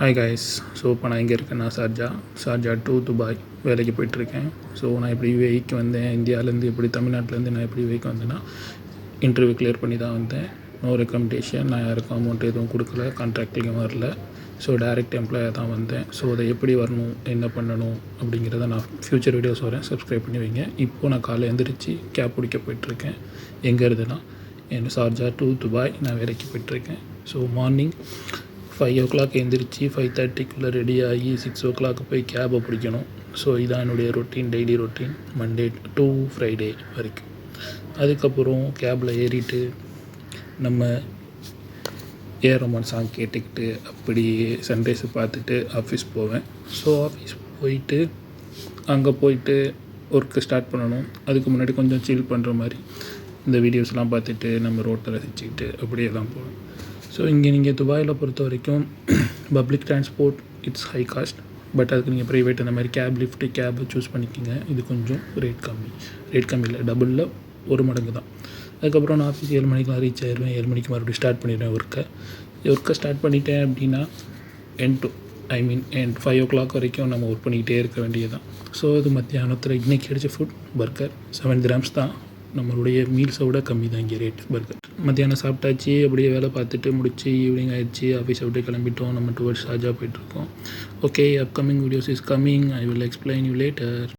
Hi guys. So இப்போ நான் எங்கே இருக்கேன்னா ஷார்ஜா டு துபாய் வேலைக்கு போயிட்டுருக்கேன். ஸோ நான் எப்படி யூஏஇக்கு வந்தேன், இந்தியாவிலேருந்து எப்படி தமிழ்நாட்டிலேருந்து நான் எப்படி யூஏஇக்கு வந்தேன்னா இன்டர்வியூ கிளியர் பண்ணி தான் வந்தேன். நோ ரெக்கமெண்டேஷன், நான் யாருக்கும் அமௌண்ட் எதுவும் கொடுக்கல, கான்ட்ராக்ட்லேயும் வரல. ஸோ டைரெக்ட் எம்ப்ளாயாக தான் வந்தேன். ஸோ அதை எப்படி வரணும், என்ன பண்ணணும் அப்படிங்கிறத நான் ஃப்யூச்சர் வீடியோஸ் வரேன், சப்ஸ்கிரைப் பண்ணி வைங்க. இப்போது நான் காலையில் எழுந்திரிச்சு கேப் பிடிக்க போயிட்டுருக்கேன். எங்கே இருந்துன்னா ஷார்ஜா டு துபாய் நான் வேலைக்கு போயிட்டுருக்கேன். ஸோ மார்னிங் 5 o'clock எழுந்திரிச்சு 5:30 ரெடி ஆகி 6 o'clock போய் கேபை பிடிக்கணும். ஸோ இதான் என்னுடைய routine, daily routine, Monday to Friday வரைக்கும். அதுக்கப்புறம் கேபில் ஏறிட்டு நம்ம ஏரோமான் சாங் கேட்டுக்கிட்டு அப்படியே சன்ரைஸை பார்த்துட்டு ஆஃபீஸ் போவேன். ஸோ ஆஃபீஸ் போயிட்டு அங்கே போயிட்டு ஒர்க்கு ஸ்டார்ட் பண்ணணும். அதுக்கு முன்னாடி கொஞ்சம் சில் பண்ணுற மாதிரி இந்த வீடியோஸ்லாம் பார்த்துட்டு நம்ம ரோட்டை ரசிச்சுக்கிட்டு அப்படியே தான் போவேன். ஸோ இங்கே நீங்கள் துபாயில் பொறுத்த வரைக்கும் public transport it's high cost. But அதுக்கு நீங்கள் ப்ரைவேட் அந்த மாதிரி கேப், லிஃப்ட்டு, கேபு சூஸ் பண்ணிக்கோங்க. இது கொஞ்சம் ரேட் கம்மி இல்லை, டபுளில் 1 மடங்கு தான். அதுக்கப்புறம் நான் ஆஃபீஸ் 7 மணிக்கெலாம் ரீச் ஆயிடுவேன். 7 மணிக்கு மறுபடியும் ஸ்டார்ட் பண்ணிடுவேன் ஒர்க்கை ஸ்டார்ட் பண்ணிட்டேன் அப்படின்னா end 5 o'clock வரைக்கும் நம்ம ஒர்க் பண்ணிக்கிட்டே இருக்க வேண்டியது தான். ஸோ இது மத்தியானத்தில் இன்றைக்கி கிடைச்ச ஃபுட் பர்கர் 7 dirhams தான். நம்மளுடைய மீல்ஸை விட கம்மி தான் இங்கே ரேட் பர்கர். மத்தியானம் சாப்பிட்டாச்சு, அப்படியே வேலை பார்த்துட்டு முடிச்சு ஈவினிங் ஆகிடுச்சு. ஆஃபீஸை விட்டு கிளம்பிட்டோம். நம்ம டுவர்ட்ஸ் ஷார்ஜா போயிட்டுருக்கோம். Okay, upcoming videos is coming. I will explain you later.